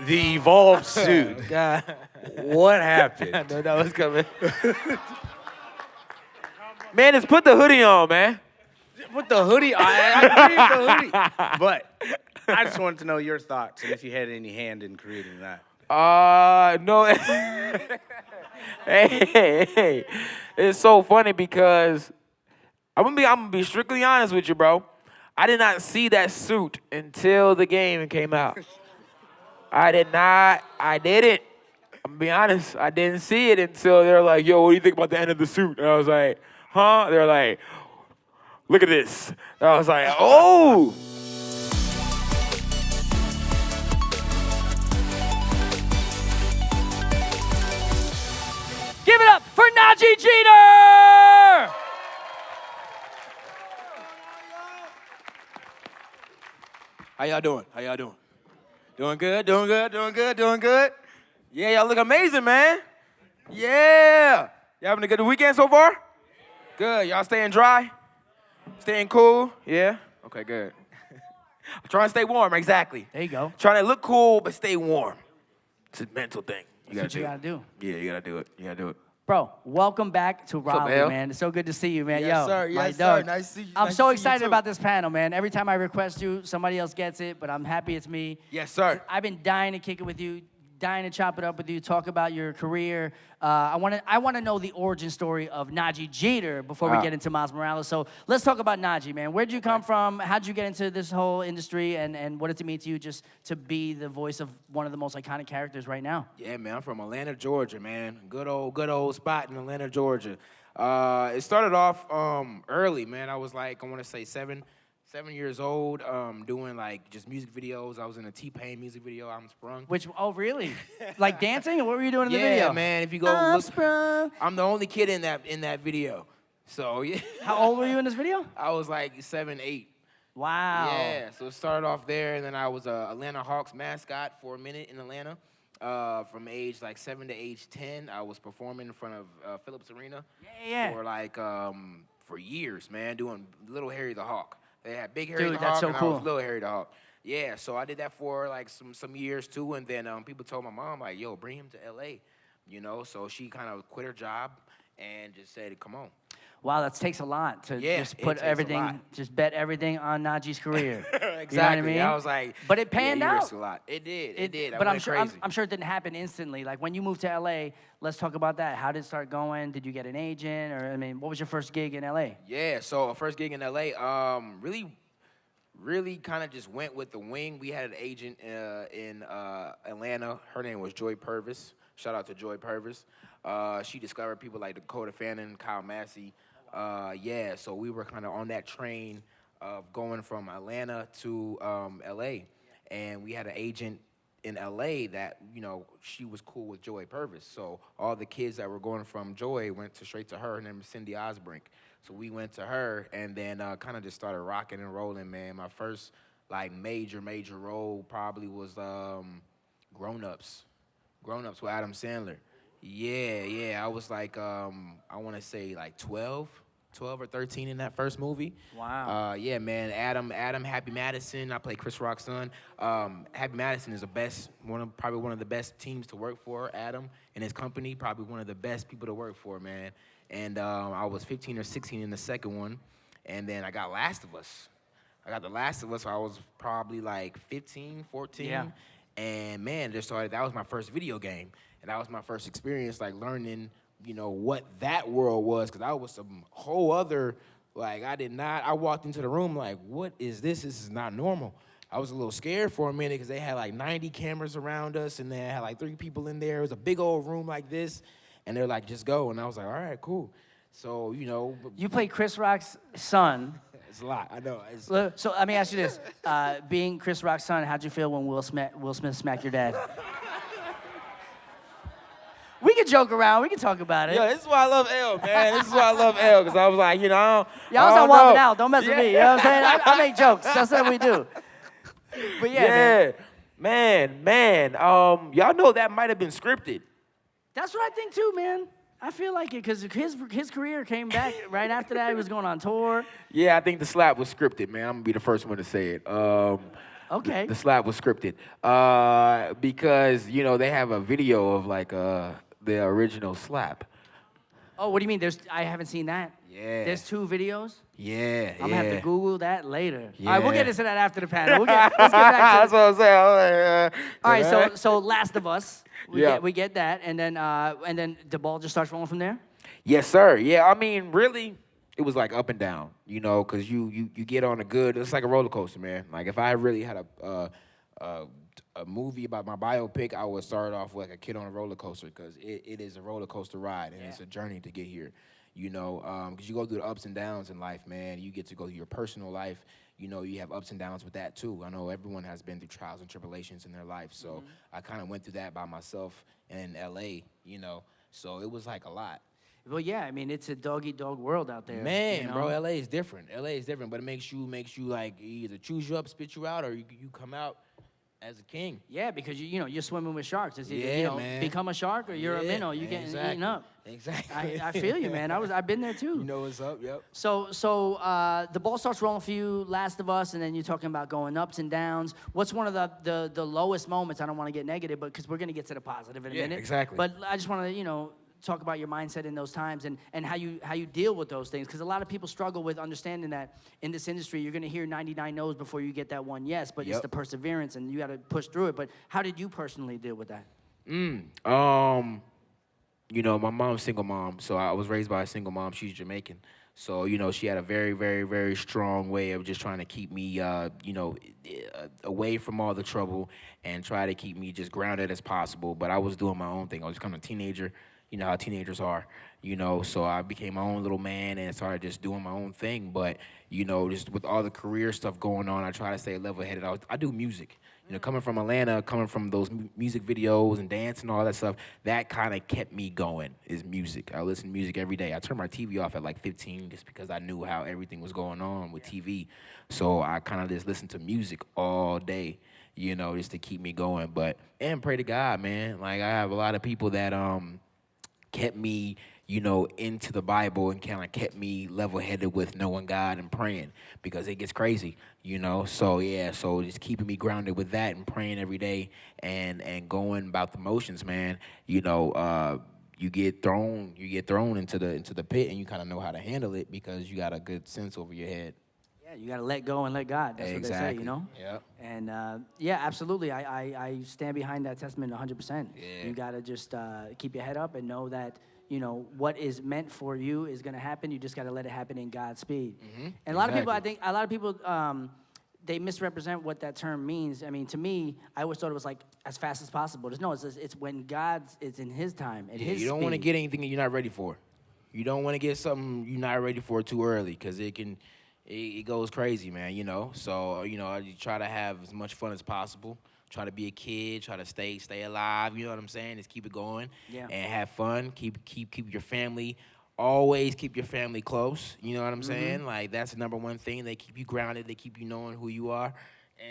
the evolved suit. God. What happened? I know that was coming. Man, just put the hoodie on, man. With the hoodie, I agree with the hoodie. But I just wanted to know your thoughts and if you had any hand in creating that. No. hey. It's so funny because I'm gonna be strictly honest with you, bro. I did not see that suit until the game came out. I didn't. I'm gonna be honest. I didn't see it until they're like, yo, what do you think about the end of the suit? And I was like, huh? They're like, look at this. And I was like, oh. Give it up for Nadji Jeter! How y'all doing? How y'all doing? Doing good, doing good, doing good, doing good. Yeah, y'all look amazing, man. Yeah. Y'all having a good weekend so far? Good. Y'all staying dry? Staying cool? Yeah? Okay, good. I'm trying to stay warm, exactly. There you go. Trying to look cool, but stay warm. It's a mental thing. That's what you gotta do. Yeah, you gotta do it. You gotta do it. Bro, welcome back to Raleigh, Al? man. It's so good to see you, man. Yes, Yo, sir. my Yes, dog. sir. Nice to see you. I'm Nice so to see you, excited too. about this panel, man. Every time I request you, somebody else gets it, but I'm happy it's me. Yes, sir. I've been dying to kick it with you, dying to chop it up with you, talk about your career. I want to know the origin story of Nadji Jeter before we get into Miles Morales. So let's talk about Naji, man. Where'd you come from? How'd you get into this whole industry? And what did it mean to you just to be the voice of one of the most iconic characters right now? Yeah, man, I'm from Atlanta, Georgia, man. Good old spot in Atlanta, Georgia. It started off early, man. I was like, I want to say 7 years old, doing like just music videos. I was in a T-Pain music video, I'm Sprung. Oh, really? Like dancing? Or what were you doing in the Yeah, video? man, if you go I'm look, sprung. I'm the only kid in that video. So, yeah. How old were you in this video? I was like 7, 8. Wow. Yeah, so it started off there, and then I was a Atlanta Hawks mascot for a minute in Atlanta. From age like 7 to age 10, I was performing in front of Phillips Arena for like for years, man, doing Little Harry the Hawk. They had Big Harry Dude, the that's Hawk, so and cool. I was Little Harry the Hawk. Yeah, so I did that for like some years too, and then people told my mom like, "Yo, bring him to L.A." You know, so she kind of quit her job and just said, "Come on." Wow, that takes a lot to Yeah, just it put takes a everything, lot. just bet everything on Naji's career. Exactly. You know what I mean? I was like, but it panned yeah, you out. risked a lot. It did. It did. But I I'm went sure, crazy. I'm sure it didn't happen instantly. Like when you moved to LA, let's talk about that. How did it start going? Did you get an agent, or I mean, what was your first gig in LA? Yeah, so first gig in LA, really kind of just went with the wing. We had an agent in Atlanta. Her name was Joy Purvis. Shout out to Joy Purvis. She discovered people like Dakota Fannin, Kyle Massey. Yeah, so we were kind of on that train of going from Atlanta to LA. And we had an agent in LA that, you know, she was cool with Joy Purvis. So all the kids that were going from Joy went straight to her. Her name was Cindy Osbrink. So we went to her and then kind of just started rocking and rolling, man. My first, like, major role probably was Grown Ups with Adam Sandler. Yeah. I was like, I want to say like 12 or 13 in that first movie. Wow. Yeah, man. Adam, Happy Madison. I played Chris Rock's son. Happy Madison is probably one of the best teams to work for. Adam and his company, probably one of the best people to work for, man. And I was 15 or 16 in the second one, and then I got Last of Us. I got The Last of Us. So I was probably like 15, 14. Yeah. And man, that was my first video game, and that was my first experience, like learning, you know, what that world was, because I was some whole other, like, I walked into the room like, what is this? This is not normal. I was a little scared for a minute because they had like 90 cameras around us, and they had like 3 people in there. It was a big old room like this, and they're like, just go. And I was like, all right, cool. So, you know. You played Chris Rock's son. It's a lot, I know. So let me ask you this. Being Chris Rock's son, how'd you feel when Will Smith smacked your dad? We can joke around. We can talk about it. Yo, this is why I love L, man. This is why I love L, because I was like, you know, Y'all was I on don't walking know. out. Don't mess with me. You know what I'm saying? I make jokes. That's what we do. But yeah, man. Y'all know that might have been scripted. That's what I think too, man. I feel like it because his career came back right after that. He was going on tour. Yeah, I think the slap was scripted, man. I'm gonna be the first one to say it. Okay. The slap was scripted. Because, you know, they have a video of like the original slap. Oh, what do you mean? I haven't seen that. Yeah. There's 2 videos. Yeah, I'm gonna have to Google that later. Yeah. All right, we'll get into that after the panel. Let's get back to. That's what I'm saying. All right, so Last of Us. Yeah. We get that, and then the ball just starts rolling from there. Yes, sir. Yeah, I mean, really, it was like up and down, you know, because you get on a good, it's like a roller coaster, man. Like if I really had a movie about my biopic, I would start off with like a kid on a roller coaster because it is a roller coaster ride and it's a journey to get here, you know, because you go through the ups and downs in life, man. You get to go through your personal life. You know, you have ups and downs with that too. I know everyone has been through trials and tribulations in their life, so I kind of went through that by myself in L.A., you know, so it was like a lot. Well, yeah, I mean, it's a dog-eat-dog world out there. Man, you know? bro, LA is different. LA is different, but it makes you like either choose you up, spit you out, or you come out as a king. Yeah, because you're swimming with sharks. It's either, Yeah, man. become a shark or you're a minnow. You're getting eaten up. Exactly. I feel you, man. I've been there too. You know what's up, yep. So the ball starts rolling for you, Last of Us, and then you're talking about going ups and downs. What's one of the lowest moments? I don't want to get negative, but because we're gonna get to the positive in a minute. Exactly. But I just want to talk about your mindset in those times and how you deal with those things, because a lot of people struggle with understanding that in this industry you're going to hear 99 no's before you get that one yes, but it's the perseverance and you got to push through it. But how did you personally deal with that? You know, my mom's single mom, so I was raised by a single mom. She's Jamaican. So, you know, she had a very, very, very strong way of just trying to keep me, away from all the trouble and try to keep me just grounded as possible. But I was doing my own thing. I was becoming a teenager. You know how teenagers are, you know, so I became my own little man and started just doing my own thing. But, you know, just with all the career stuff going on, I try to stay level-headed. I do music. You know, coming from Atlanta, coming from those music videos and dance and all that stuff, that kind of kept me going, is music. I listen to music every day. I turned my TV off at like 15 just because I knew how everything was going on with TV. So I kind of just listened to music all day, you know, just to keep me going. And pray to God, man. Like, I have a lot of people that kept me, you know, into the Bible and kind of kept me level-headed with knowing God and praying, because it gets crazy, you know. So yeah, so just keeping me grounded with that and praying every day and going about the motions, man. You know, you get thrown into the pit and you kind of know how to handle it because you got a good sense over your head. Yeah, you got to let go and let God. That's what they say, you know? Yeah. And yeah, absolutely. I stand behind that testament 100%. Yeah. You got to just keep your head up and know that, you know, what is meant for you is going to happen. You just got to let it happen in God's speed. Mm-hmm. And a lot of people, they misrepresent what that term means. I mean, to me, I always thought it was like as fast as possible. It's when it's in His time, at His speed. You don't want to get anything that you're not ready for. You don't want to get something you're not ready for too early, because it goes crazy, man, you know. So, you know, you try to have as much fun as possible. Try to be a kid, try to stay alive, you know what I'm saying? Just keep it going and have fun. Keep your family, always keep your family close, you know what I'm saying? Like, that's the number one thing. They keep you grounded, they keep you knowing who you are.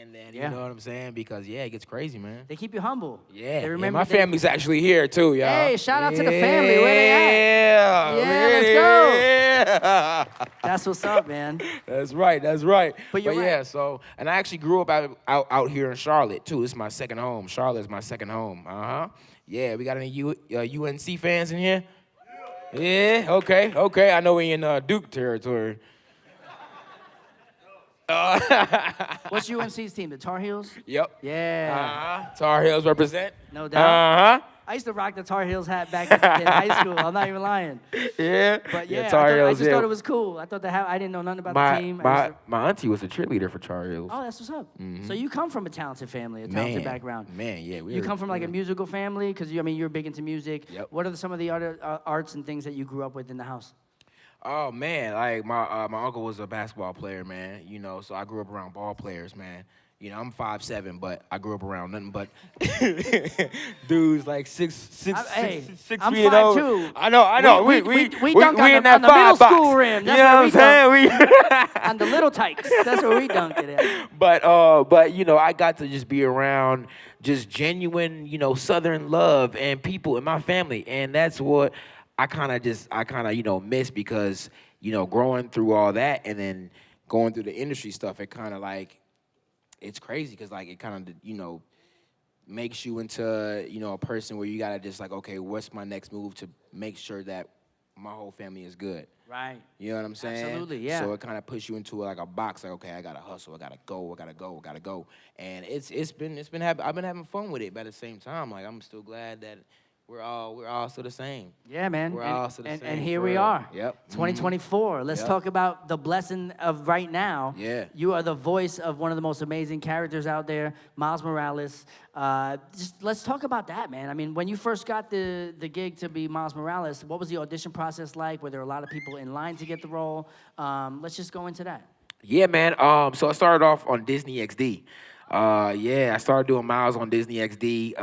And then, you know what I'm saying? Because, yeah, it gets crazy, man. They keep you humble. Yeah. They remember my family's actually here, too, y'all. Hey, shout out to the family. Where they at? Yeah, let's go. Yeah. That's what's up, man. That's right. But you're right. Yeah, so, and I actually grew up out here in Charlotte, too. This is my second home. Charlotte is my second home. Yeah, we got any UNC fans in here? Yeah, okay. I know we in Duke territory. What's UNC's team? The Tar Heels? Yep. Yeah. Tar Heels represent. No doubt. I used to rock the Tar Heels hat back in high school. I'm not even lying. Yeah. But yeah, Tar Heels, I just thought it was cool. I thought I didn't know nothing about the team. My auntie was a cheerleader for Tar Heels. Oh, that's what's up. Mm-hmm. So you come from a talented family, a talented background. Man, yeah. You come from like a musical family? Because, you're big into music. Yep. What are some of the other arts and things that you grew up with in the house? Oh, man, like my uncle was a basketball player, man, you know, so I grew up around ball players, man. You know, I'm 5'7", but I grew up around nothing but dudes like six feet I'm and over. 5'2". I know. We dunk in that on the middle box. school rim. That's you know what I'm saying? On the little tykes. That's where we dunk it at. But you know, I got to just be around just genuine, you know, Southern love and people in my family, and that's what I kind of miss, because, you know, growing through all that and then going through the industry stuff, it kind of like it's crazy because like it kind of makes you into a person where you gotta just like, okay, what's my next move to make sure that my whole family is good. Right. You know what I'm saying? Absolutely, yeah. So it kind of puts you into like a box, like, okay, I gotta hustle, I gotta go, and it's been I've been having fun with it, but at the same time, like I'm still glad that we're all still the same. Yeah, man. We're all still the same. And here for we real. are. Yep. 2024. Let's Yep. talk about the blessing of right now. Yeah. You are the voice of one of the most amazing characters out there, Miles Morales. Just let's talk about that, man. I mean, when you first got the gig to be Miles Morales, what was the audition process like? Were there a lot of people in line to get the role? Let's just go into that. Yeah, man. So I started off on Disney XD. I started doing Miles on Disney XD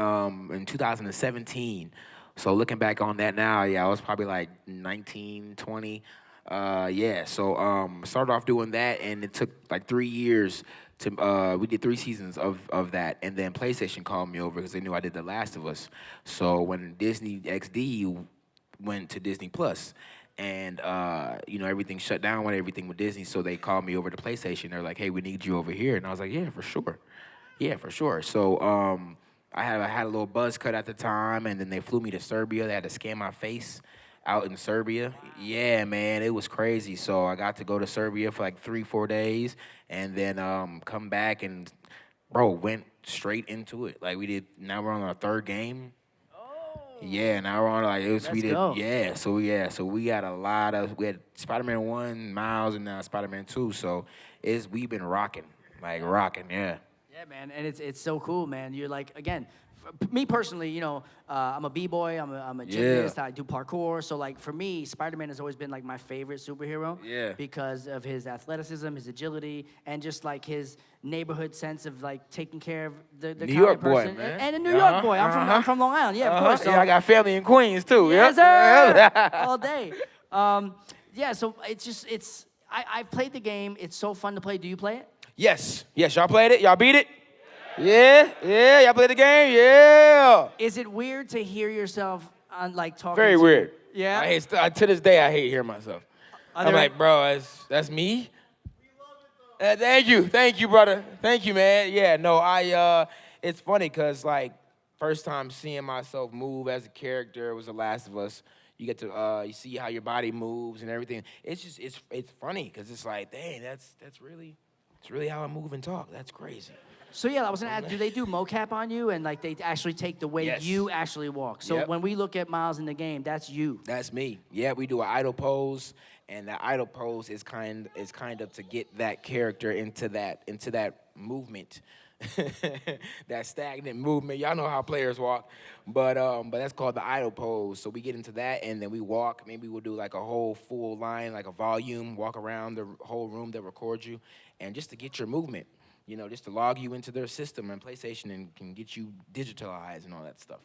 in 2017. So looking back on that now, I was probably like 19, 20. So started off doing that, and it took like 3 years to. We did 3 seasons of that, and then PlayStation called me over because they knew I did The Last of Us. So when Disney XD went to Disney Plus. And everything shut down with everything with Disney, so they called me over to PlayStation. They're like, "Hey, we need you over here," and I was like, "Yeah, for sure." So I had a little buzz cut at the time, and then they flew me to Serbia. They had to scan my face out in Serbia. Yeah, man, it was crazy. So I got to go to Serbia for like 3-4 days, and then come back and went straight into it. Like now we're on our 3rd game. Yeah, now we're on like Let's go. So we got we had Spider-Man 1, Miles, and now Spider-Man 2. So we've been rocking, yeah. Yeah, man, and it's so cool, man. You're like, again, me personally, I'm a b-boy, I'm a gymnast, I do parkour. So like for me, Spider-Man has always been like my favorite superhero. Yeah. Because of his athleticism, his agility, and just like his neighborhood sense of like taking care of the New York boy, person. man. And a New York boy. I'm from Long Island. Yeah, of course. So, Yeah, I got family in Queens too. yes, Yep. sir. All day. So I played the game. It's so fun to play. Do you play it? Yes. Y'all played it. Y'all beat it. Yeah. Y'all played the game. Yeah. Is it weird to hear yourself on like talking? Very to, weird. Yeah. To this day, I hate hearing myself. Are I'm there- like, bro, that's me. Thank you, brother. Thank you, man. Yeah, no, it's funny because like first time seeing myself move as a character was The Last of Us. You get to you see how your body moves and everything. It's just it's funny because it's like, dang, that's really how I move and talk. That's crazy. So yeah, I was gonna ask, do they do mocap on you and like they actually take the way Yes. you actually walk? So Yep. when we look at Miles in the game, that's you. That's me. Yeah, we do an idle pose, and that idle pose is kind of to get that character into that movement, that stagnant movement. Y'all know how players walk, but that's called the idle pose. So we get into that, and then we walk. Maybe we'll do like a whole full line, like a volume, walk around the whole room that records you, and just to get your movement. Just to log you into their system and PlayStation and can get you digitalized and all that stuff.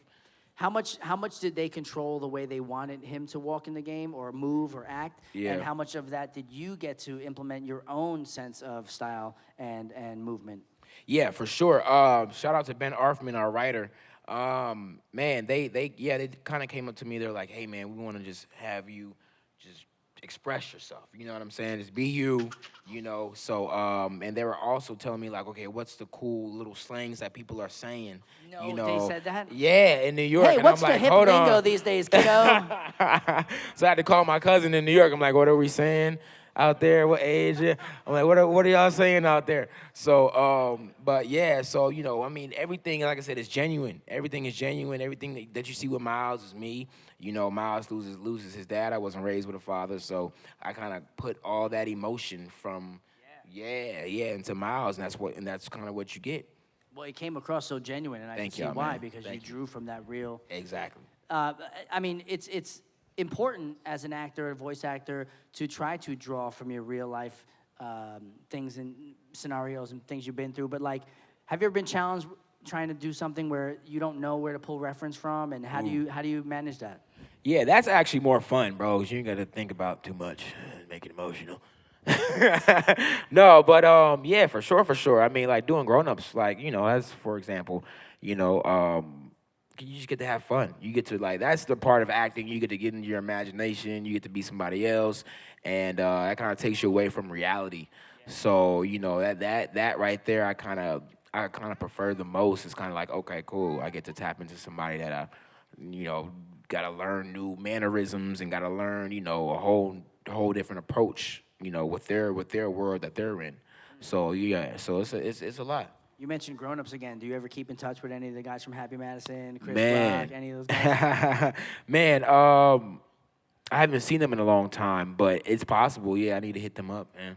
How much did they control the way they wanted him to walk in the game or move or act? Yeah. And how much of that did you get to implement your own sense of style and movement? Yeah, for sure. Shout out to Ben Arfman, our writer. Man, they kind of came up to me. They're like, "Hey, man, we want to just have you just express yourself. You know what I'm saying? Just be you. So and they were also telling me like, okay, what's the cool little slangs that people are saying? No, they said that? Yeah, in New York. Hey, and what's I'm the like, hip hold lingo on. these days, kiddo? So I had to call my cousin in New York. I'm like, what are we saying out there? What age? I'm like, what are y'all saying out there? So, but yeah, so, I mean, everything, like I said, is genuine. Everything is genuine. Everything that you see with Miles is me. Miles loses his dad. I wasn't raised with a father, so I kind of put all that emotion from, into Miles, and that's kind of what you get. Well, it came across so genuine, and I can Thank see y'all, why, man. because Thank you you. drew from that real. Exactly. I mean, it's important as an actor, a voice actor, to try to draw from your real life things and scenarios and things you've been through. But like, have you ever been challenged trying to do something where you don't know where to pull reference from, and how do you manage that? Yeah, that's actually more fun, bro, 'cause you ain't got to think about too much and make it emotional. No, but yeah, for sure. I mean, like doing grown-ups, like, as for example, you just get to have fun. You get to that's the part of acting. You get to get into your imagination. You get to be somebody else, and that kind of takes you away from reality. So that right there, I kind of prefer the most. It's kind of like, okay, cool. I get to tap into somebody that got to learn new mannerisms and got to learn a whole different approach with their world that they're in. So yeah, so it's a lot. You mentioned grown-ups again. Do you ever keep in touch with any of the guys from Happy Madison, Chris Man. Rock, any of those guys? Man, I haven't seen them in a long time, but it's possible. Yeah, I need to hit them up, man.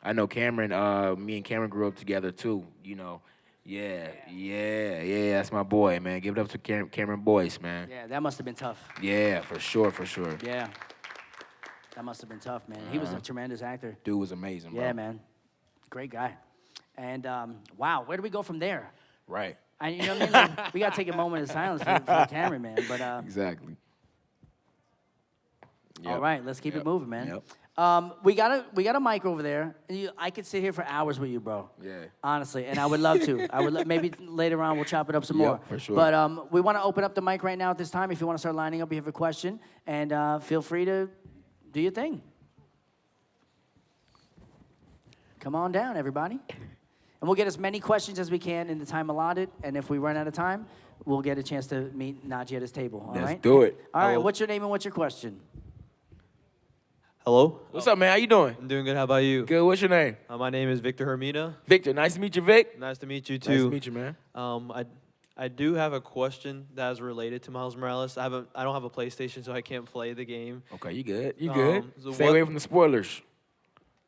I know Cameron. Me and Cameron grew up together too. Yeah. That's my boy, man. Give it up to Cameron Boyce, man. Yeah, that must have been tough. Yeah, for sure. Yeah, that must have been tough, man. He was a tremendous actor. Dude was amazing, bro. Yeah, man. Great guy. And wow, where do we go from there? Right. You know what I mean? Like, we got to take a moment of silence for the cameraman. But exactly. Yep. All right, let's keep it moving, man. Yep. We got a mic over there. I could sit here for hours with you, bro. Yeah. Honestly, and I would love to. Maybe later on we'll chop it up some more. For sure. But we want to open up the mic right now at this time. If you want to start lining up, you have a question, and feel free to do your thing. Come on down, everybody. And we'll get as many questions as we can in the time allotted. And if we run out of time, we'll get a chance to meet Naji at his table. All right? Let's do it. All right. Hello. What's your name and what's your question? Hello? What's up, man? How you doing? I'm doing good. How about you? Good. What's your name? My name is Victor Hermida. Victor. Nice to meet you, Vic. Nice to meet you, too. Nice to meet you, man. I do have a question that is related to Miles Morales. I don't have a PlayStation, so I can't play the game. Okay, you good. You good. So Stay away from the spoilers.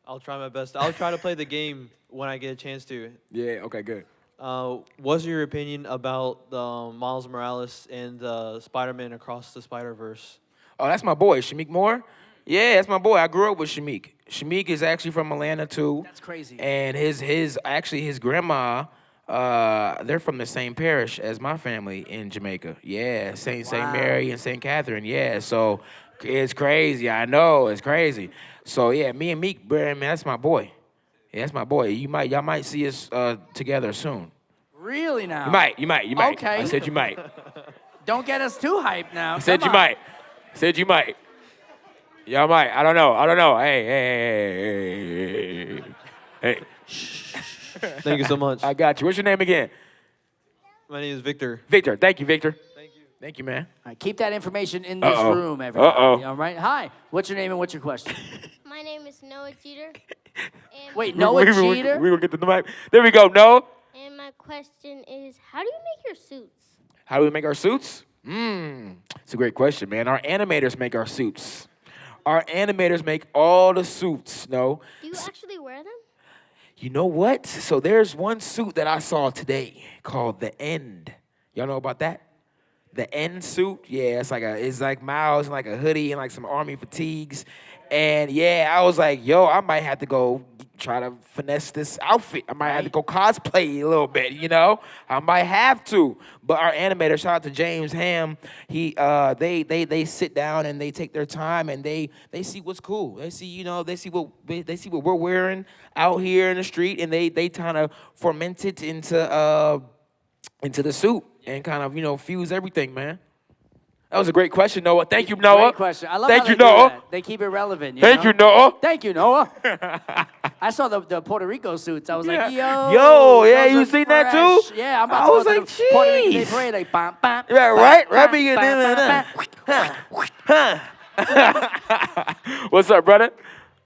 I'll try my best. I'll try to play the game when I get a chance to. Yeah, okay, good. What's your opinion about Miles Morales and Spider-Man Across the Spider-Verse? Oh, that's my boy, Shamik Moore. Yeah, that's my boy. I grew up with Shamik. Shamik is actually from Atlanta too. That's crazy. And his grandma, they're from the same parish as my family in Jamaica. Yeah, Saint Mary and Saint Catherine. Yeah, so it's crazy. I know it's crazy. So yeah, me and Meek, man, that's my boy. Yeah, that's my boy. Y'all might see us together soon. Really now? You might. Okay. I said you might. Don't get us too hyped now. I said Come you on. might. I said you might. Y'all might. I don't know. Hey. Thank you so much. I got you. What's your name again? My name is Victor. Victor. Thank you, Victor. Thank you. Thank you, man. All right, keep that information in this room, everybody. All right. Hi. What's your name and what's your question? My name is Noah Jeter. And Wait, Noah Jeter? We will get to the mic. There we go, Noah. And my question is, how do you make your suits? How do we make our suits? It's a great question, man. Our animators make our suits. Our animators make all the suits, no? Do you actually wear them? You know what? So there's one suit that I saw today called the End. Y'all know about that? The End suit? Yeah, it's like Miles and like a hoodie and like some army fatigues. And yeah, I was like, yo, I might have to go try to finesse this outfit. I might have to go cosplay a little bit, I might have to. But our animator, shout out to James Ham, they sit down and they take their time and they see what's cool. They see, they see what we're wearing out here in the street, and they kind of ferment it into the suit and kind of, fuse everything, man. That was a great question, Noah. Thank you, Noah. Great question. I love Thank how you, they do Noah. that. They keep it relevant. Thank you, Noah. Thank you, Noah. I saw the Puerto Rico suits. I was like, Yo, yo. yeah, those you are seen that fresh. too? Yeah, I'm about I to was go to like, the Puerto Rican Day jeez. parade, like, bam, bam. Yeah, bam, right? bam, Right, being bam, bam, bam. What's up, brother?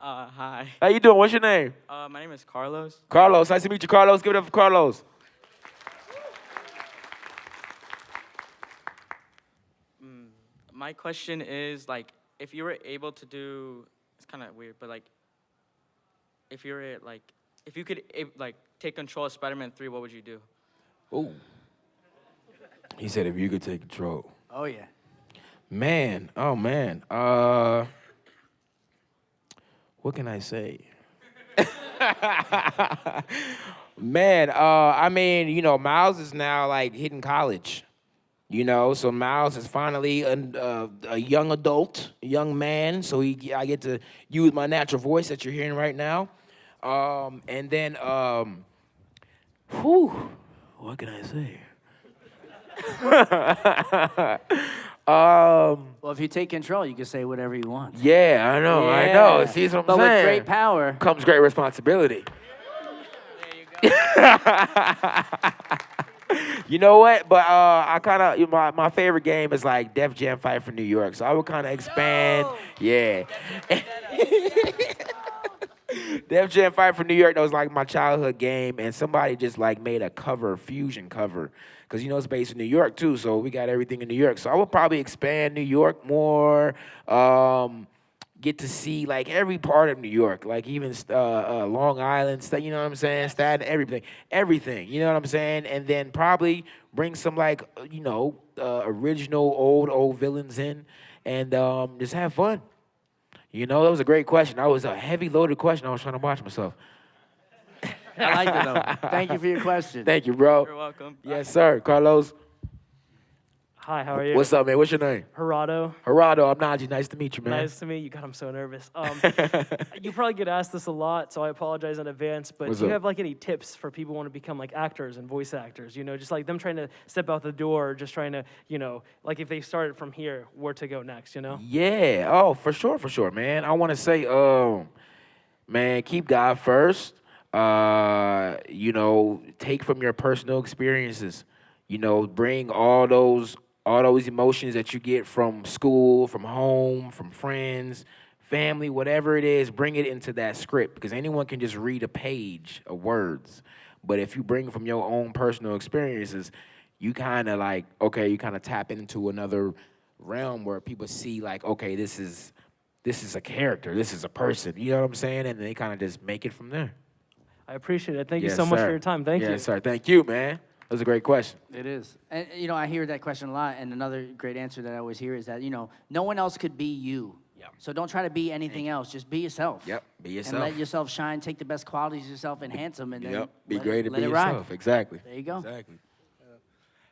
Hi. How you doing? What's your name? My name is Carlos. Carlos. Nice to meet you, Carlos. Give it up for Carlos. My question is, like, if you were able to do, it's kind of weird, but like, if you could take control of Spider-Man 3, what would you do? Ooh. He said if you could take control. Oh, yeah. Man. What can I say? Man, I mean, Miles is now like hitting college. So Miles is finally a young adult, a young man. So I get to use my natural voice that you're hearing right now. And then, what can I say? Well, if you take control, you can say whatever you want. Yeah, I know. Yeah. See what I'm but saying? with great power Comes great responsibility. You know what? But I kind of my favorite game is like Def Jam Fight for New York. So I would kind of expand. Yeah. Def Jam Fight for New York, that was like my childhood game, and somebody just like made a fusion cover, because it's based in New York too, so we got everything in New York. So I would probably expand New York more, get to see like every part of New York, like even Long Island, you know what I'm saying, Staten, everything, you know what I'm saying, and then probably bring some like original old villains in, and just have fun. That was a great question. That was a heavy loaded question. I was trying to watch myself. I like it though. Thank you for your question. Thank you, bro. You're welcome. Yes, sir. Carlos. Hi, how are you? What's up, man? What's your name? Gerardo. Gerardo, I'm Naji. Nice to meet you, man. Nice to meet you. God, I'm so nervous. You probably get asked this a lot, so I apologize in advance. But What's do you up? have like any tips for people who want to become like actors and voice actors? Just like them trying to step out the door, just trying to, like if they started from here, where to go next? Yeah. Oh, for sure, man. I want to say, man, keep God first. Take from your personal experiences. Bring all those emotions that you get from school, from home, from friends, family, whatever it is, bring it into that script, because anyone can just read a page of words. But if you bring from your own personal experiences, you kind of tap into another realm where people see like, okay, this is a character, this is a person, you know what I'm saying? And they kind of just make it from there. I appreciate it. Thank you Yes, so much sir. for your time. Thank you. Yes, sir. Thank you, man. That was a great question. It is. And, I hear that question a lot. And another great answer that I always hear is that, no one else could be you. Yep. So don't try to be anything else. Just be yourself. Yep. Be yourself. And let yourself shine. Take the best qualities of yourself, enhance them, and then Yep. Be let great it, and let be it ride. yourself. Exactly. There you go. Exactly.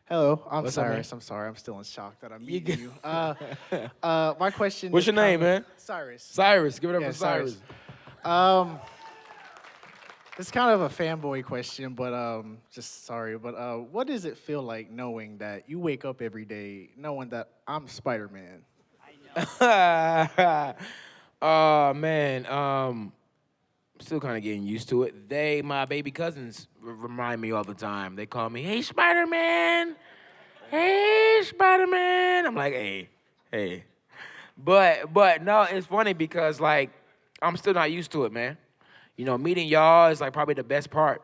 Hello, I'm What's up, Cyrus. man? I'm sorry, I'm still in shock that I'm meeting you. My question. What's is your name, kind of- man? Cyrus. Cyrus. Give it up Yeah, for Cyrus. It's kind of a fanboy question, but just sorry. But what does it feel like knowing that you wake up every day knowing that I'm Spider-Man? Oh, man. Still kind of getting used to it. My baby cousins remind me all the time. They call me, hey, Spider-Man. Hey, Spider-Man. I'm like, hey. But no, it's funny because, like, I'm still not used to it, man. Meeting y'all is, like, probably the best part.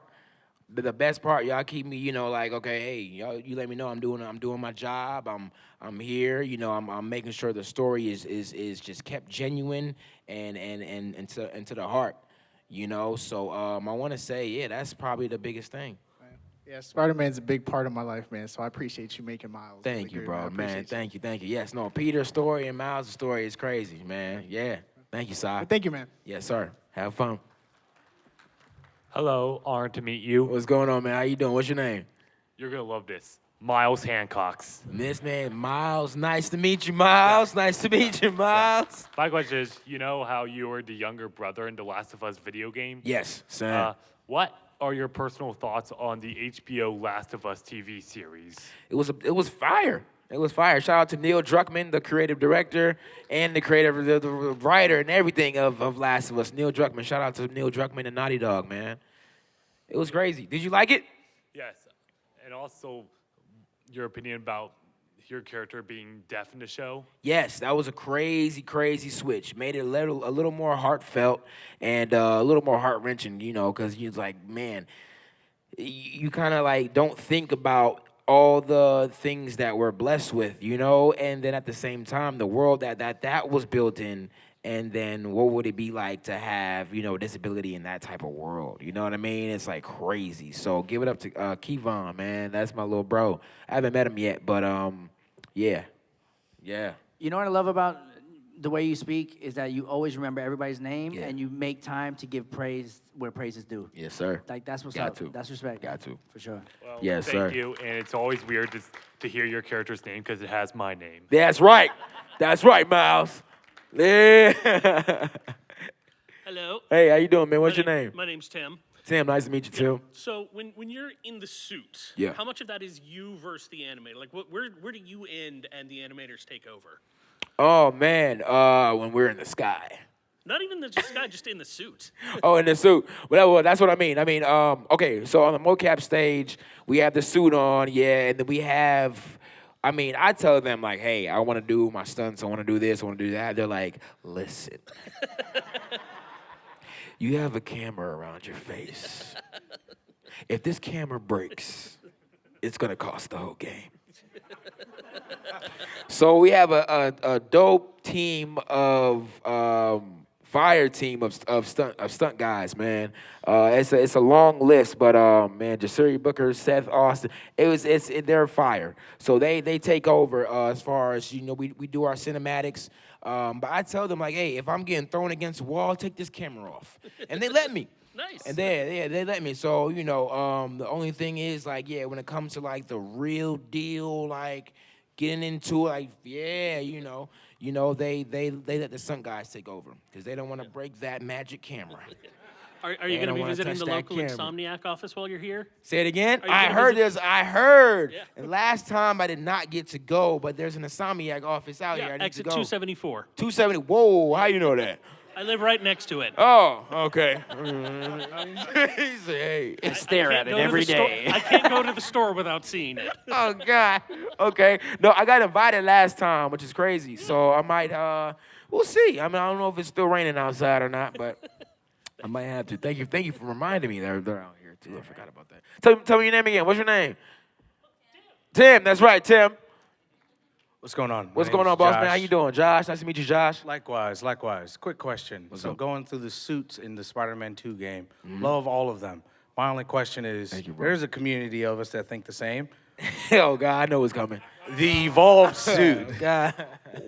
The best part, y'all keep me, like, okay, hey, y'all, you let me know I'm doing my job. I'm here. I'm making sure the story is just kept genuine and to the heart. So I want to say, yeah, that's probably the biggest thing. Yeah, Spider-Man's a big part of my life, man. So I appreciate you making Miles. Thank you, really bro, great, man. Thank you. Thank you. Yes, no, Peter's story and Miles' story is crazy, man. Yeah. Thank you, Si. Thank you, man. Yes, sir. Have fun. Hello, honored to meet you. What's going on, man? How you doing? What's your name? You're gonna love this. Miles Hancox. This man, Miles. Nice to meet you, Miles. Nice to meet you, Miles. My question is, you know how you were the younger brother in the Last of Us video game? Yes, Sam. What are your personal thoughts on the HBO Last of Us TV series? It was fire. It was fire. Shout out to Neil Druckmann, the creative director, and the creative, the writer, and everything of Last of Us. Neil Druckmann. Shout out to Neil Druckmann and Naughty Dog, man. It was crazy. Did you like it? Yes, and also your opinion about your character being deaf in the show? Yes, that was a crazy, crazy switch. Made it a little more heartfelt and a little more heart-wrenching, because you're like, man, you kind of like don't think about all the things that we're blessed with, and then at the same time, the world that was built in, and then what would it be like to have, disability in that type of world? You know what I mean? It's like crazy. So give it up to Kevon, man. That's my little bro. I haven't met him yet, but yeah. You know what I love about the way you speak is that you always remember everybody's name and you make time to give praise where praise is due. Yes, sir. Like, that's what's Got up. to. That's respect. Got to. For sure. Well, Yes, thank sir. you, and it's always weird to hear your character's name because it has my name. That's right. That's right, Miles. Yeah. Hello. Hey, how you doing, man? What's your name? My name's Tim. Tim, nice to meet you, Tim. So when you're in the suit, Yeah. how much of that is you versus the animator? Like, where do you end and the animators take over? Oh, man, when we're in the sky. Not even the guy, just in the suit. Oh, in the suit. Well, that's what I mean. Okay, so on the mocap stage, we have the suit on, yeah, and then we have, I tell them, like, hey, I want to do my stunts, I want to do this, I want to do that. They're like, listen, you have a camera around your face. If this camera breaks, it's going to cost the whole game. So we have a dope team of fire team of stunt guys, man. It's a long list, but man, Jasuri Booker, Seth Austin, they're fire. So they take over as far as we do our cinematics. But I tell them like, hey, if I'm getting thrown against the wall, take this camera off, and they let me. Nice. And they let me. So the only thing is like, yeah, when it comes to like the real deal, like getting into it, like they let the stunt guys take over because they don't want to break that magic camera. Are you going to be visiting the local camera. Insomniac office while you're here? Say it again. Are you I gonna heard visit- this. I heard. Yeah. And last time I did not get to go, but there's an Insomniac office out here. I need exit to go. 274. 270. Whoa, how you know that? I live right next to it. Oh, okay. He said, hey. I stare at it Can't go to every the store- day. I can't go to the store without seeing it. Oh, God. Okay. No, I got invited last time, which is crazy. So I might, we'll see. I don't know if it's still raining outside or not, but I might have to. Thank you for reminding me they're out here, too. I forgot about that. Tell me your name again. What's your name? Tim. That's right, Tim. What's going on? What's My going name's on, boss man? Josh. How you doing, Josh? Nice to meet you, Josh. Likewise. Quick question. So up? going through the suits in the Spider-Man 2 game, love all of them. My only question is, Thank you, bro. there's a community of us that think the same. Oh, God, I know what's coming. The evolved suit. God.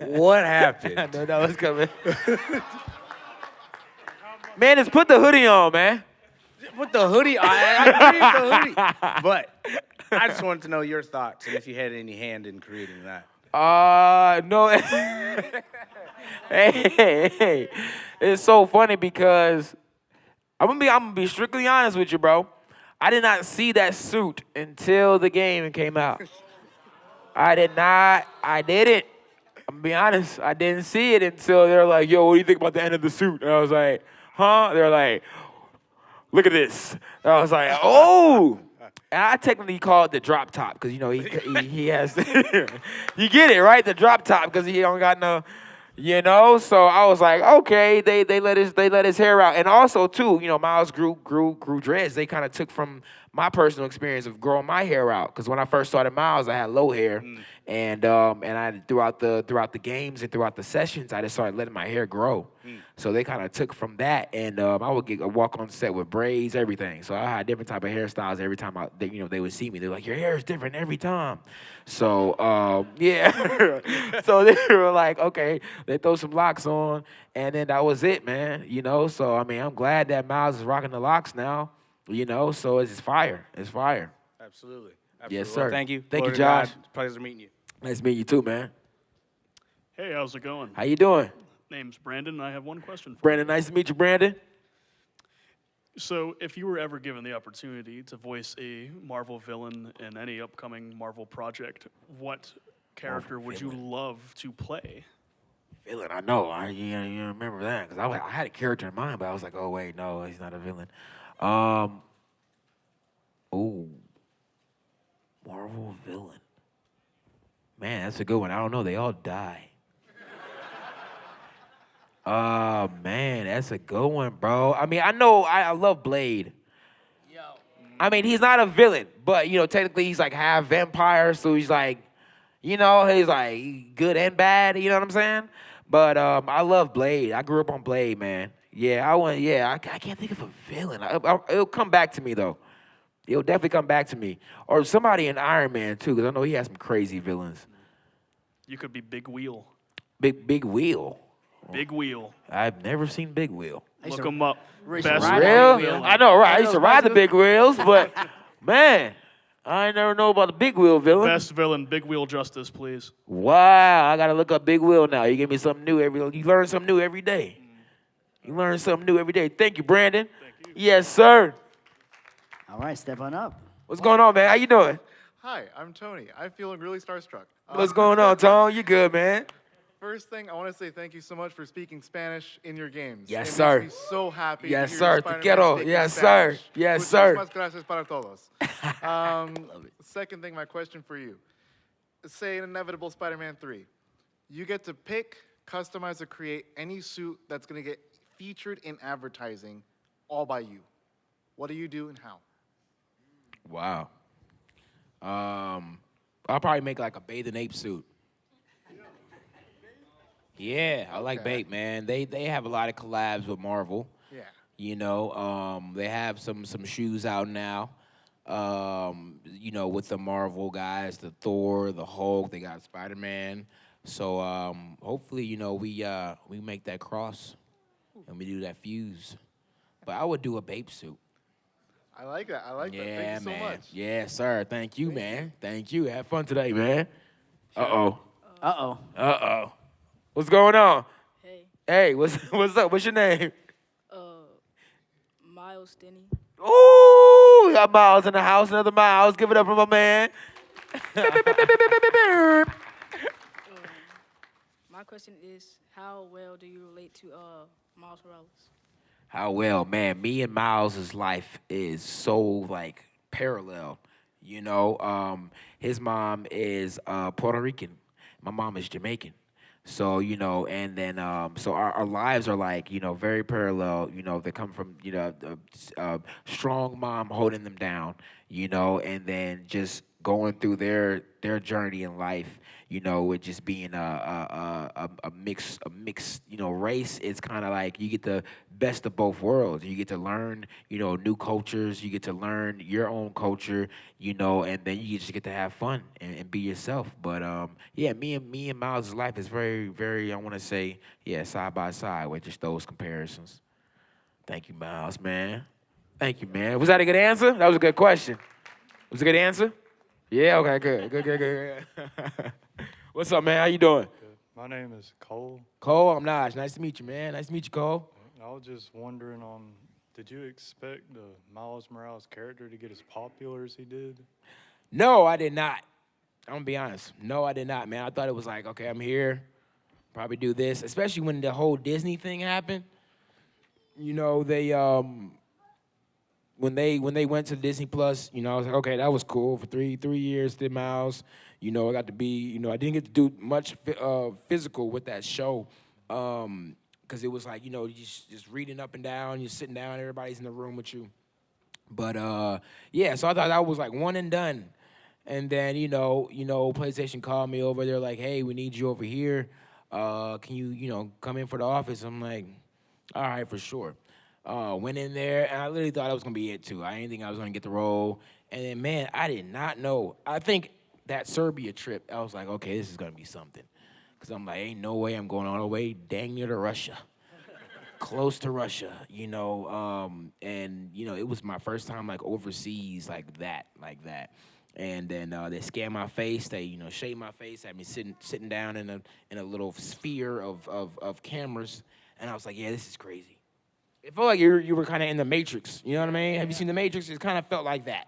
What I happened? know that was coming. Man, just put the hoodie on, man. With the hoodie, I agree with the hoodie. But I just wanted to know your thoughts and if you had any hand in creating that. No. hey. It's so funny because I'm gonna be strictly honest with you, bro. I did not see that suit until the game came out. I didn't. I'm gonna be honest. I didn't see it until they're like, yo, what do you think about the end of the suit? And I was like, huh? They're like, look at this. And I was like, oh. And I technically call it the drop top because, he has, you get it, right? The drop top because he don't got no, So I was like, okay, they let his hair out. And also, too, Miles grew dreads. They kind of took from my personal experience of growing my hair out because when I first started Miles, I had low hair. And I throughout the games and throughout the sessions, I just started letting my hair grow. So they kind of took from that, and I would walk on set with braids, everything. So I had different type of hairstyles every time they would see me. They're like, your hair is different every time. So yeah, so they were like, okay, they throw some locks on, and then that was it, man. So I'm glad that Miles is rocking the locks now. So it's fire. It's fire. Absolutely. Yes, Well, sir. thank you. Thank you, Glory to God. Josh. Pleasure meeting you. Nice to meet you too, man. Hey, how's it going? How you doing? Name's Brandon, and I have one question for Brandon, nice to meet you, Brandon. you. So, if you were ever given the opportunity to voice a Marvel villain in any upcoming Marvel project, what character would you love to play? Villain, I know. You remember that because I had a character in mind, but I was like, oh wait, no, he's not a villain. Marvel villain. Man, that's a good one. I don't know. They all die. Man, that's a good one, bro. I know I love Blade. He's not a villain, but, technically he's like half vampire, so he's like, he's like good and bad, you know what I'm saying? But I love Blade. I grew up on Blade, man. I can't think of a villain. It'll come back to me, though. It'll definitely come back to me. Or somebody in Iron Man, too, because I know he has some crazy villains. You could be Big Wheel. Big Wheel. Big Wheel. I've never seen Big Wheel. Look him up. Race Best ride Real? Big Wheel. I know, right? I used to ride the bicycle? big wheels, but man, I ain't never know about the big wheel villain. Best villain, Big Wheel Justice, please. Wow, I gotta look up big wheel now. You give me something new you learn something new every day. You learn something new every day. Thank you, Brandon. Thank you. Yes, sir. All right, step on up. What's going on, man? How you doing? Hi, I'm Tony. I'm feeling really starstruck. What's going on, Tone? You good, man? first thing, I want to say thank you so much for speaking Spanish in your games. Yes, it sir. Makes me so happy. Yes, to hear sir. Te Spider-Man quiero. speaking Yes, sir. Spanish. Yes, sir. Muchísimas gracias para todos. Second thing, my question for you. Say an inevitable Spider-Man 3. You get to pick, customize, or create any suit that's going to get featured in advertising all by you. What do you do and how? Wow. I'll probably make like a bathing ape suit. Yeah, I like Bape, man. They have a lot of collabs with Marvel. Yeah. You know, they have some shoes out now. You know, with the Marvel guys, the Thor, the Hulk, they got Spider-Man. So hopefully, you know, we make that cross and we do that fuse. But I would do a Bape suit. I like that. I like that. Yeah, Thank you so man. much. Yeah, sir. Thank you, man. Thank you. Have fun today, man. Uh-oh. Uh-oh. Uh-oh. What's going on? Hey. Hey, what's up? What's your name? Miles Denny. Ooh, we got Miles in the house. Another Miles. Give it up for my man. My question is, how well do you relate to Miles Morales? How well, man. Me and Miles' life is so, like, parallel. You know, his mom is Puerto Rican. My mom is Jamaican. So, you know, and then, so our lives are like, you know, very parallel. You know, they come from, you know, a strong mom holding them down, you know, and then just going through their journey in life, you know, with just being a mixed, you know, race. It's kind of like you get the best of both worlds. You get to learn, you know, new cultures. You get to learn your own culture, you know, and then you just get to have fun and be yourself. But yeah, me and Miles' life is very, very, I want to say, yeah, side by side with just those comparisons. Thank you, Miles, man. Thank you, man. Was that a good answer? That was a good question. Was it a good answer? Yeah, okay, good. What's up, man? How you doing? Good. My name is Cole. Cole, I'm Naj. Nice to meet you, man. Nice to meet you, Cole. I was just wondering did you expect the Miles Morales character to get as popular as he did? No, I did not. I'm gonna be honest. No, I did not, man. I thought it was like, okay, I'm here, probably do this, especially when the whole Disney thing happened. You know, they when they went to Disney Plus, you know, I was like, okay, that was cool. For three years, did Miles. You know, I got to be, you know, I didn't get to do much physical with that show, because it was like, you know, you just reading up and down, you're sitting down, everybody's in the room with you. But yeah, so I thought that was like one and done. And then, you know, PlayStation called me over. They're like, hey, we need you over here. Can you, you know, come in for the office? I'm like, all right, for sure. Went in there, and I literally thought that was going to be it, too. I didn't think I was going to get the role. And then, man, I did not know. I think that Serbia trip, I was like, okay, this is going to be something. Because I'm like, ain't no way I'm going all the way dang near to Russia. Close to Russia, you know. And, you know, it was my first time, like, overseas like that. And then they scanned my face. They, you know, shaved my face, had me sitting down in a little sphere of cameras. And I was like, yeah, this is crazy. It felt like you were kind of in the Matrix. You know what I mean? Have you seen the Matrix? It kind of felt like that.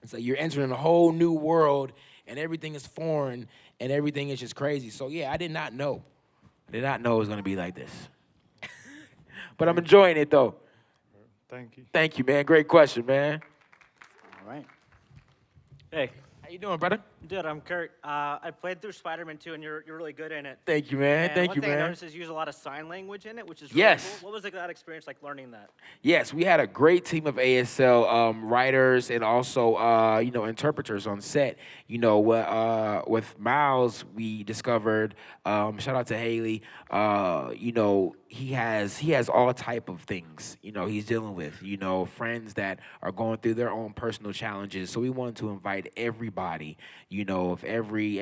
It's like you're entering a whole new world, and everything is foreign, and everything is just crazy. So yeah, I did not know. I did not know it was gonna be like this. But I'm enjoying it though. Thank you. Thank you, man. Great question, man. All right. Hey. How you doing, brother? Dude, I'm Kurt. I played through Spider-Man 2, and you're really good in it. Thank you, man. And Thank you, one thing I man. noticed is you use a lot of sign language in it, which is really Yes. cool. What was that experience like learning that? Yes, we had a great team of ASL writers and also, you know, interpreters on set. You know, with Miles, we discovered, shout out to Haley, you know, he has all type of things, you know, he's dealing with, you know, friends that are going through their own personal challenges. So we wanted to invite everybody, you know, of every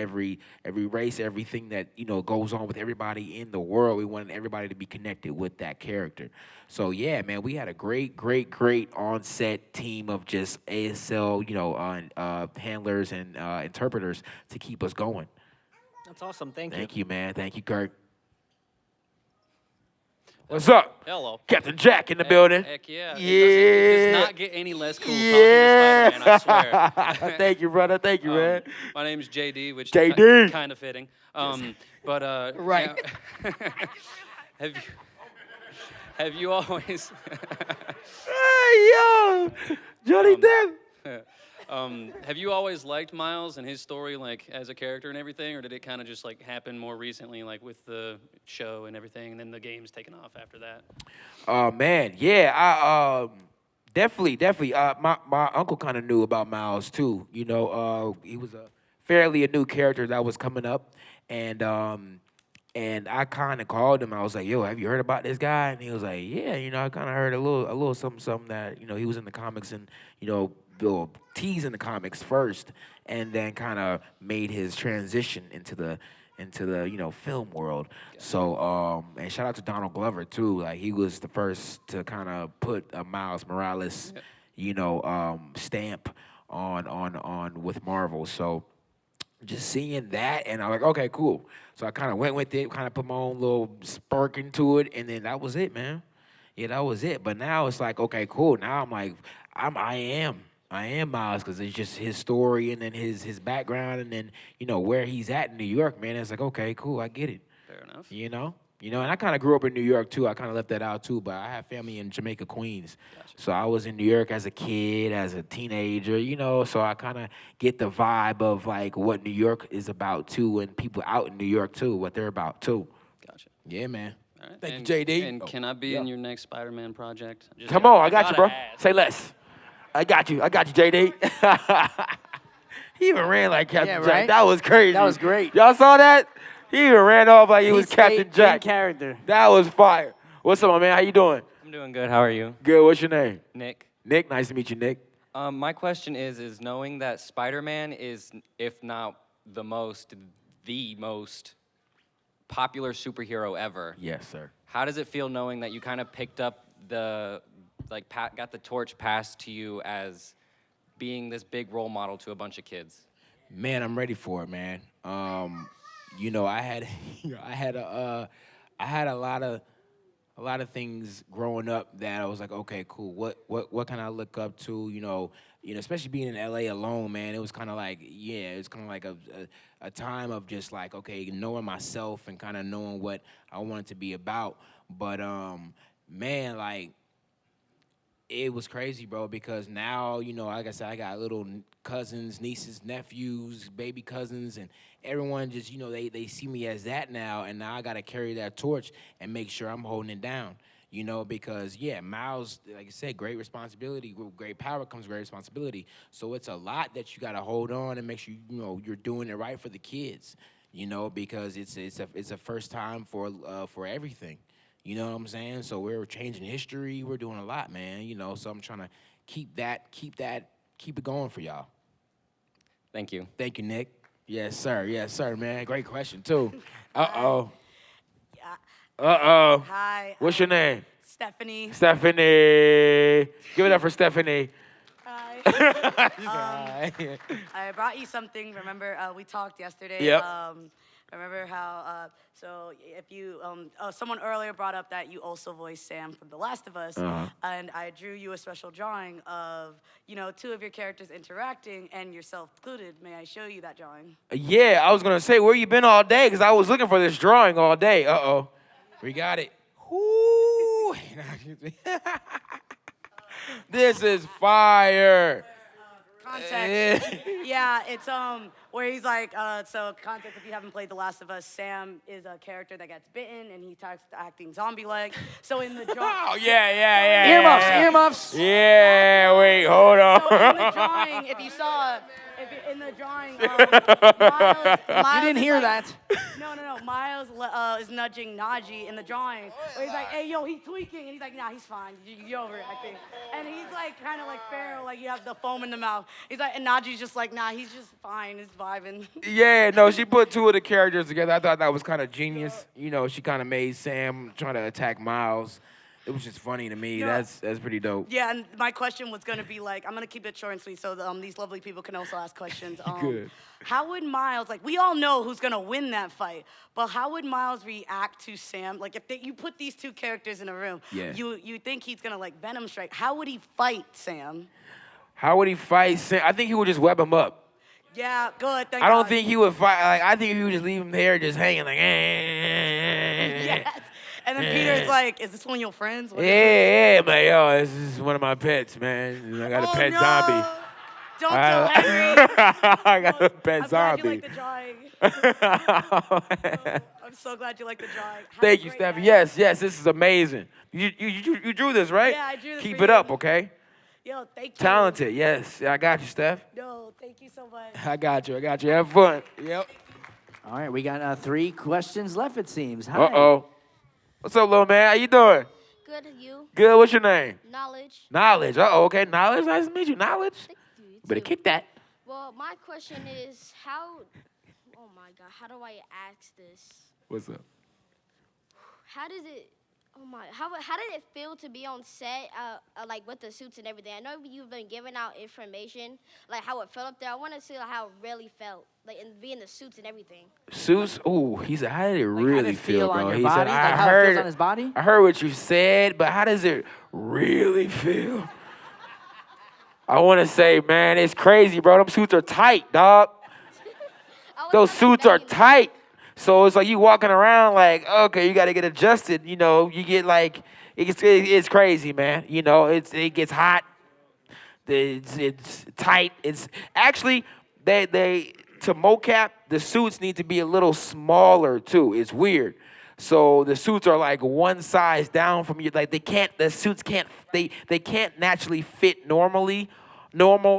race, everything that, you know, goes on with everybody in the world. We wanted everybody to be connected with that character. So yeah, man, we had a great on-set team of just ASL, you know, handlers and interpreters to keep us going. That's awesome. Thank you. Thank you, man. Thank you, Kurt. What's up? Hello. Captain Jack in the building. Heck yeah. Yeah. It does not get any less cool talking to Spider-Man, I swear. Thank you, brother. Thank you, man. My name's JD, which JD. is kind of fitting. But Right. yeah, have you always Hey, yo, Johnny Depp. have you always liked Miles and his story, like as a character and everything, or did it kind of just like happen more recently, like with the show and everything, and then the game's taken off after that? Oh man, yeah, I definitely. My uncle kind of knew about Miles too. You know, he was a fairly new character that was coming up, and I kind of called him. I was like, "Yo, have you heard about this guy?" And he was like, "Yeah, you know, I kind of heard a little something that he was in the comics and teasing the comics first, and then kind of made his transition into the film world." So and shout out to Donald Glover too. Like he was the first to kind of put a Miles Morales, stamp on with Marvel. So just seeing that, and I'm like, okay, cool. So I kind of went with it, kind of put my own little spark into it, and then that was it, man. Yeah, that was it. But now it's like, okay, cool. Now I'm like, I am Miles, because it's just his story and then his background and then where he's at in New York, man. It's like, okay, cool, I get it. Fair enough. And I kind of grew up in New York too. I kind of left that out too, but I have family in Jamaica, Queens. Gotcha. So I was in New York as a kid, as a teenager, so I kind of get the vibe of like what New York is about too, and people out in New York too, what they're about too. Gotcha. Yeah, man. All right. Thank you, JD. And can I be in your next Spider-Man project? Come on, I got you, gotta bro. ask. Say less. I got you, JD. He even ran like Captain Jack. right? That was crazy. That was great. Y'all saw that? He even ran off like he was Captain stayed in Jack. character. That was fire. What's up, my man? How you doing? I'm doing good. How are you? Good. What's your name? Nick. Nick. Nice to meet you, Nick. My question is knowing that Spider-Man is, if not the most popular superhero ever. Yes, sir. How does it feel knowing that you kind of picked up got the torch passed to you as being this big role model to a bunch of kids? Man, I'm ready for it, man. I had a lot of things growing up that I was like, okay, cool. What can I look up to? Especially being in LA alone, man. It was kind of like, it's kind of like a time of just like, okay, knowing myself and kind of knowing what I wanted to be about. But man, like, it was crazy, bro, because now, like I said, I got little cousins, nieces, nephews, baby cousins, and everyone just, they see me as that now, and now I got to carry that torch and make sure I'm holding it down, because, Miles, like I said, great responsibility, with great power comes great responsibility. So it's a lot that you got to hold on and make sure, you're doing it right for the kids, because it's a first time for everything. You know what I'm saying? So we're changing history. We're doing a lot, man. So I'm trying to keep it going for y'all. Thank you. Thank you, Nick. Yes, sir, man. Great question, too. Uh-oh. Uh-oh. Hi. What's your name? Stephanie. Stephanie. Give it up for Stephanie. Hi. I brought you something. Remember, we talked yesterday. Yep. Remember how, so if you, someone earlier brought up that you also voiced Sam from The Last of Us, and I drew you a special drawing of, two of your characters interacting and yourself included. May I show you that drawing? Yeah, I was going to say, where you been all day? Because I was looking for this drawing all day. Uh-oh. We got it. Ooh. This is fire. Context. Yeah, it's where he's like, so context, if you haven't played The Last of Us, Sam is a character that gets bitten and he starts acting zombie-like. So in the drawing. Oh, yeah. Earmuffs. Yeah, wait, hold on. So in the drawing, if you saw, in the drawing, Miles You didn't hear like, that. No. Miles is nudging Naji in the drawing. Where he's like, hey, yo, he's tweaking. And he's like, nah, he's fine. You're over it, I think. And he's like, kind of like Pharaoh, like you have the foam in the mouth. He's like, and Naji's just like, nah, he's just fine. He's vibing. Yeah, no, she put two of the characters together. I thought that was kind of genius. She kind of made Sam trying to attack Miles. It was just funny to me. No. That's pretty dope. Yeah, and my question was gonna be like, I'm gonna keep it short and sweet so these lovely people can also ask questions. Good. How would Miles, like, we all know who's gonna win that fight, but how would Miles react to Sam? Like, if you put these two characters in a room, Yeah. you think he's gonna like Venom strike? How would he fight Sam? How would he fight Sam? I think he would just web him up. Yeah, good. Thank I don't God. think he would fight. Like, I think he would just leave him there, just hanging like. Yes. And then Peter's like, "Is this one of your friends?" What is Yeah, man, yo, this is one of my pets, man. I got a pet zombie. Don't tell Henry. I got a pet I'm zombie. glad you like the drawing. I'm so glad you like the drawing. Have Thank a you, great Steffi. night. Yes, this is amazing. You drew this, right? Yeah, I drew this Keep for it you. up, okay? Yo, thank you. Talented, yes. I got you, Steph. No, thank you so much. I got you. Have fun. Yep. All right, we got 3 questions left, it seems. Hi. Uh-oh. What's up, little man? How you doing? Good, you? Good. What's your name? Knowledge. Knowledge. Uh-oh, okay. Knowledge. Nice to meet you. Knowledge. Better kick that. Well, my question is how, oh my God, how do I ask this? What's up? How does it, oh my, how did it feel to be on set, like with the suits and everything? I know you've been giving out information, like how it felt up there. I want to see like, how it really felt, like in being the suits and everything. Suits. Ooh, he said, how did it really feel, on bro? your He body? said, Like how it feels on his body? I heard what you said, but how does it really feel? I want to say, man, it's crazy, bro. Them suits are tight, dog. Those suits are tight. So it's like you walking around like, okay, you got to get adjusted. You know, you get like, it's crazy, man. You know, it gets hot. It's tight. It's actually, they to mocap, the suits need to be a little smaller too. It's weird. So the suits are like one size down from you. Like the suits can't naturally fit normal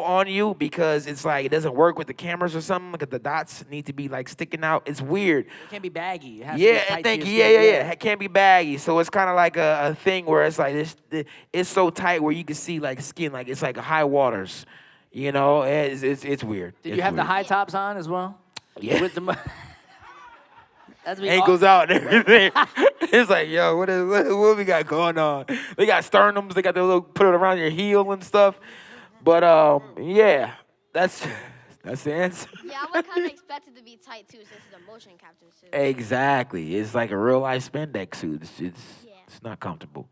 on you because it's like it doesn't work with the cameras or something. Like the dots need to be like sticking out. It's weird. It can't be baggy. It has to be tight to your skin. Yeah. It can't be baggy. So it's kind of like a thing where it's like it's so tight where you can see like skin, like it's like high waters. You know, it's weird. Did you have the high tops on as well? Yeah. With the That's ankles out and everything. It's like, yo, what we got going on? They got sternums. They got the little put it around your heel and stuff. But yeah, that's the answer. Yeah, I would kind of expect it to be tight too, since it's a motion capture suit. Exactly. It's like a real life spandex suit. It's not comfortable.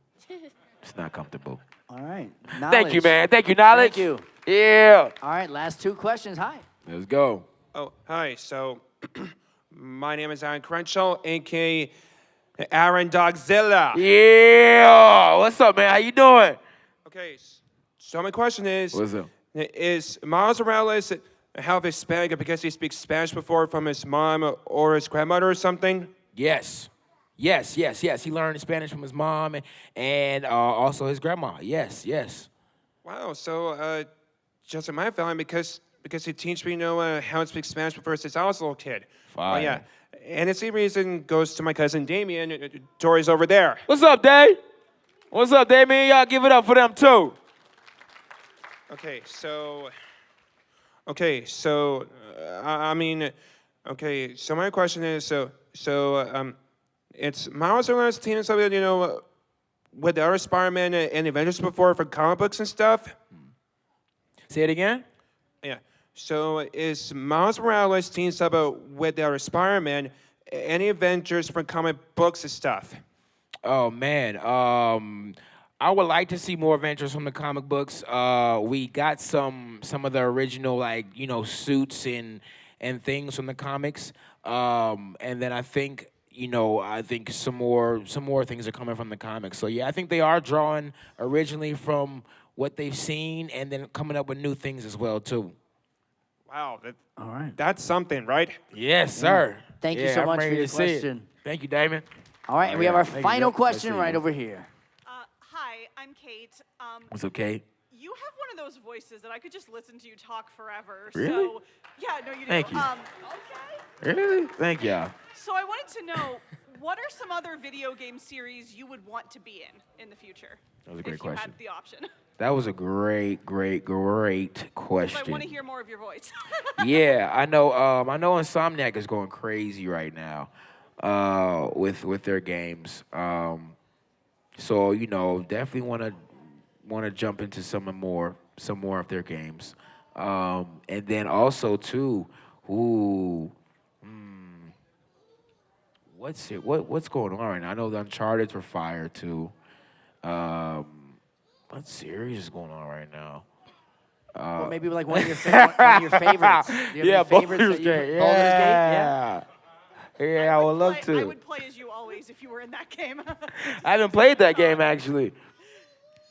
It's not comfortable. All right. Thank you, man. Thank you, Knowledge. Thank you. Yeah. All right, last 2 questions. Hi. Let's go. Oh, hi. So, my name is Aaron Crenshaw, a.k.a. Aaron Dogzilla. Yeah. What's up, man? How you doing? Okay, so my question is... What's up? Is Miles Morales half Hispanic because he speaks Spanish before from his mom or his grandmother or something? Yes. He learned Spanish from his mom and also his grandma. Yes. Wow, so just in my family, because he teach me, how to speak Spanish before since I was a little kid. Fine. Oh, yeah. And the same reason goes to my cousin Damien. Tori's over there. What's up, Dave? What's up, Damien? Y'all give it up for them, too. Okay, so my question is, it's Miles Morales team something, with the other Spider-Man and Avengers before for comic books and stuff? Say it again? Yeah. So is Miles Morales teams up with the other Spider-Man and Avengers for comic books and stuff? Oh, man. I would like to see more Avengers from the comic books. We got some of the original, suits and things from the comics. And then I think some more things are coming from the comics. So yeah, I think they are drawing originally from what they've seen and then coming up with new things as well too. Wow, all right. That's something, right? Yes, sir. Thank you so much for your question. Thank you, Damon. All right, and we have our final question right over here. Hi, I'm Kate. What's up, Kate? You have one of those voices that I could just listen to you talk forever. Really? So, yeah, no, you do. Thank you. Okay. Really? Thank y'all. So I wanted to know, what are some other video game series you would want to be in the future? That was a great if you question. had the option. That was a great question. I want to hear more of your voice. Yeah, I know. I know Insomniac is going crazy right now with their games. So definitely want to jump into some more of their games, and then also too, what's going on right now? I know the Uncharted for fire too. What series is going on right now? Or maybe like one of your favorites. Do you have any favorites that you- Baldur's Gate, yeah. Yeah, I would love to. I would play as you always if you were in that game. I haven't played that game actually.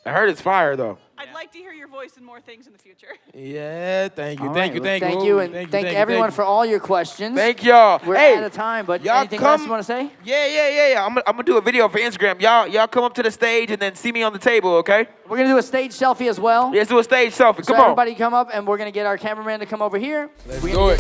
I heard it's fire though. I'd like to hear your voice in more things in the future. Yeah, thank you, All thank right, you, well, thank you. Thank you, Ooh, and thank everyone for all your questions. Thank y'all. We're Hey, out of time, but y'all anything else you want to say? Yeah. I'm gonna do a video for Instagram. Y'all come up to the stage and then see me on the table, okay? We're gonna do a stage selfie as well. Let's do a stage selfie. So Come on. everybody come up, and we're gonna get our cameraman to come over here. Let's do it.